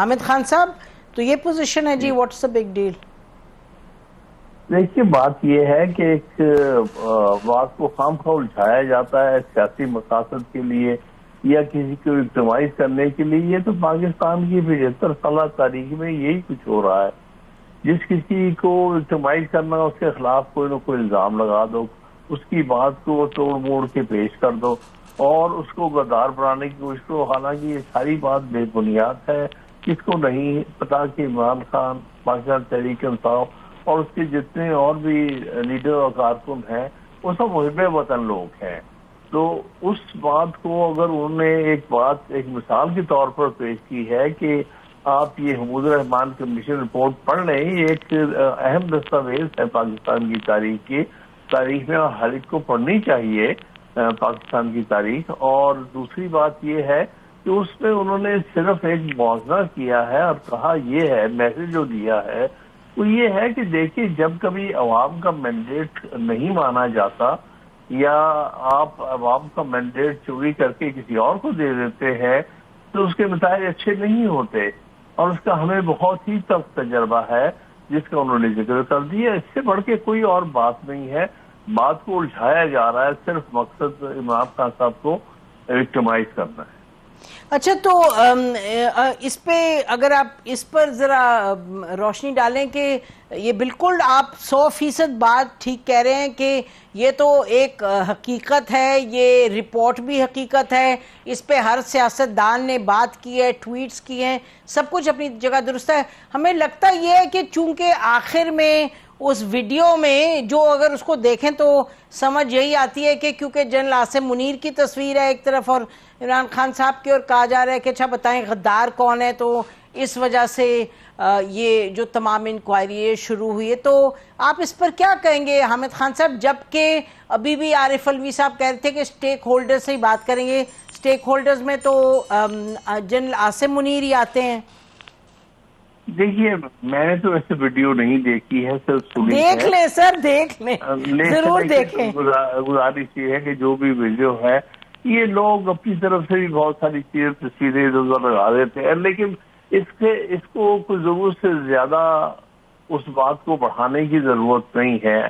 حامد خان صاحب تو یہ پوزیشن ہے جی، واٹس اے بگ ڈیل؟ دیکھیے بات یہ ہے کہ ایک بات کو خام خواہ الجھایا جاتا ہے سیاسی مقاصد کے لیے یا کسی کو وکٹمائز کرنے کے لیے. یہ تو پاکستان کی 75 سالہ تاریخ میں یہی کچھ ہو رہا ہے. جس کسی کو وکٹمائز کرنا اس کے خلاف کوئی نہ کوئی الزام لگا دو، اس کی بات کو توڑ موڑ کے پیش کر دو اور اس کو غدار بنانے کی کوشش کرو. حالانکہ یہ ساری بات بے بنیاد ہے. کس کو نہیں پتا کہ عمران خان، پاکستان تحریک انصاف اور اس کے جتنے اور بھی لیڈر اور کارکن ہیں وہ سب محب وطن لوگ ہیں. تو اس بات کو اگر انہوں نے ایک مثال کے طور پر پیش کی ہے کہ آپ یہ حمود الرحمان کمیشن رپورٹ پڑھ لیں، یہ ایک اہم دستاویز ہے پاکستان کی تاریخ میں اور ہر ایک کو پڑھنی چاہیے پاکستان کی تاریخ. اور دوسری بات یہ ہے کہ اس میں انہوں نے صرف ایک موازنہ کیا ہے اور کہا یہ ہے، میسج جو دیا ہے وہ یہ ہے کہ دیکھیے جب کبھی عوام کا مینڈیٹ نہیں مانا جاتا یا آپ عوام کا مینڈیٹ چوری کر کے کسی اور کو دے دیتے ہیں تو اس کے نتائج اچھے نہیں ہوتے، اور اس کا ہمیں بہت ہی تلخ تجربہ ہے جس کا انہوں نے ذکر کر دیا. اس سے بڑھ کے کوئی اور بات نہیں ہے. بات کو الجھایا جا رہا ہے، صرف مقصد عمران خان صاحب کو وکٹمائز کرنا ہے. اچھا تو اس پہ اگر آپ اس پر ذرا روشنی ڈالیں کہ یہ بالکل آپ 100% بات ٹھیک کہہ رہے ہیں کہ یہ تو ایک حقیقت ہے، یہ رپورٹ بھی حقیقت ہے، اس پہ ہر سیاستدان نے بات کی ہے، ٹویٹس کی ہیں، سب کچھ اپنی جگہ درست ہے. ہمیں لگتا یہ ہے کہ چونکہ آخر میں اس ویڈیو میں جو اگر اس کو دیکھیں تو سمجھ یہی آتی ہے کہ کیونکہ جنرل عاصم منیر کی تصویر ہے ایک طرف اور عمران خان صاحب کی، اور کہا جا رہا ہے کہ اچھا بتائیں غدار کون ہے، تو اس وجہ سے یہ جو تمام انکوائری شروع ہوئی ہے. تو آپ اس پر کیا کہیں گے حامد خان صاحب، جبکہ ابھی بھی عارف علوی صاحب کہہ رہے تھے کہ سٹیک ہولڈر سے ہی بات کریں گے؟ سٹیک ہولڈرز میں تو جنرل عاصم منیر ہی آتے ہیں. دیکھیے میں نے تو ایسے ویڈیو نہیں دیکھی ہے، صرف سنی ہے. دیکھ لیں سر، دیکھ لیں، ضرور دیکھیں. گزارش یہ ہے کہ جو بھی ویڈیو ہے یہ لوگ اپنی طرف سے بھی بہت ساری چیزیں تصویریں لگا دیتے ہیں، لیکن اس کو کوئی ضرورت سے زیادہ اس بات کو بڑھانے کی ضرورت نہیں ہے.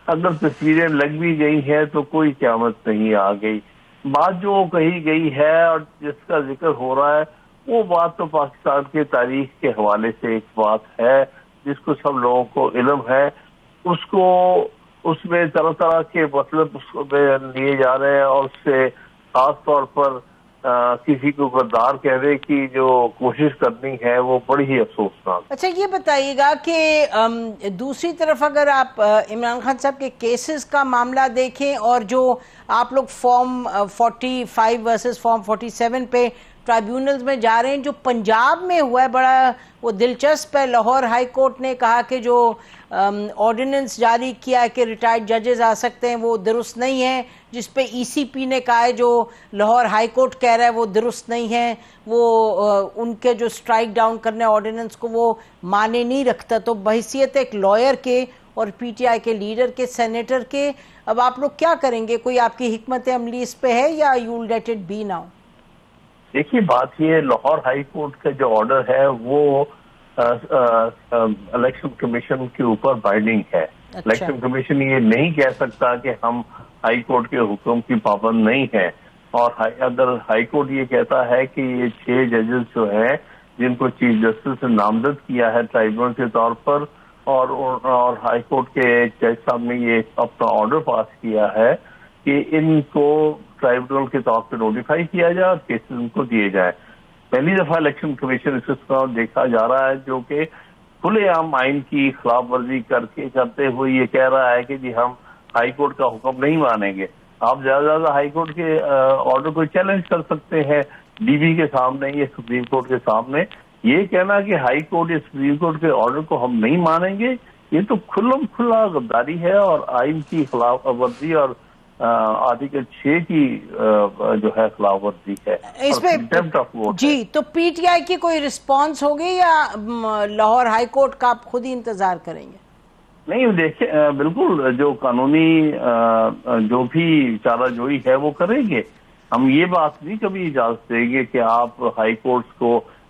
اگر تصویریں لگ بھی گئی ہیں تو کوئی قیامت نہیں آ گئی. بات جو کہی گئی ہے اور جس کا ذکر ہو رہا ہے وہ بات تو پاکستان کے تاریخ کے حوالے سے ایک بات ہے جس کو سب لوگوں کو علم ہے. اس میں طرح طرح کے مطلب لیے جا رہے ہیں اور اس سے خاص طور پر کسی کو غدار کہنے کی جو کوشش کرنی ہے وہ بڑی ہی افسوسناک. اچھا یہ بتائیے گا کہ دوسری طرف اگر آپ عمران خان صاحب کے کیسز کا معاملہ دیکھیں اور جو آپ لوگ فارم 45 ورسز فارم 47 پہ ٹرائیبیونلز میں جا رہے ہیں، جو پنجاب میں ہوا ہے بڑا وہ دلچسپ ہے. لاہور ہائی کورٹ نے کہا کہ جو آرڈیننس جاری کیا ہے کہ ریٹائرڈ ججز آ سکتے ہیں وہ درست نہیں ہے، جس پہ ای سی پی نے کہا ہے جو لاہور ہائی کورٹ کہہ رہا ہے وہ درست نہیں ہے، وہ ان کے جو سٹرائک ڈاؤن کرنے آرڈیننس کو وہ مانے نہیں رکھتا. تو بحیثیت ایک لائر کے اور پی ٹی آئی کے لیڈر کے، سینیٹر کے، اب آپ لوگ کیا کریں گے؟ کوئی آپ کی حکمت عملی اس پہ ہے یا you will let it be now? دیکھیے بات یہ ہے، لاہور ہائی کورٹ کا جو آرڈر ہے وہ الیکشن کمیشن کے اوپر بائنڈنگ ہے. الیکشن کمیشن یہ نہیں کہہ سکتا کہ ہم ہائی کورٹ کے حکم کی پابند نہیں ہیں. اور اگر ہائی کورٹ یہ کہتا ہے کہ یہ 6 ججز جو ہیں جن کو چیف جسٹس نے نامزد کیا ہے ٹرائبیونل کے طور پر، اور ہائی کورٹ کے جج صاحب نے یہ اپنا آرڈر پاس کیا ہے کہ ان کو ٹرائبیونل کے طور پہ نوٹیفائی کیا جائے اور کیسز ان کو دیے جائیں. پہلی دفعہ الیکشن کمیشن اس طرح دیکھا جا رہا ہے جو کہ کھلے عام آئین کی خلاف ورزی کرتے ہوئے یہ کہہ رہا ہے کہ جی ہم ہائی کورٹ کا حکم نہیں مانیں گے. آپ زیادہ سے زیادہ ہائی کورٹ کے آرڈر کو چیلنج کر سکتے ہیں ڈی بی کے سامنے یا سپریم کورٹ کے سامنے. یہ کہنا کہ ہائی کورٹ یا سپریم کورٹ کے آرڈر کو ہم نہیں مانیں گے یہ تو کھلا غداری ہے اور آئین کی خلاف ورزی اور آرٹیکل 6 کی جو ہے خلاف ورزی ہے. اس پہ جی تو پی ٹی آئی کی کوئی رسپانس ہوگی یا لاہور ہائی کورٹ کا آپ خود ہی انتظار کریں گے؟ نہیں دیکھیں بالکل جو قانونی جو بھی چارہ جوئی ہے وہ کریں گے. ہم یہ بات نہیں کبھی اجازت دیں گے کہ آپ ہائی کورٹس کو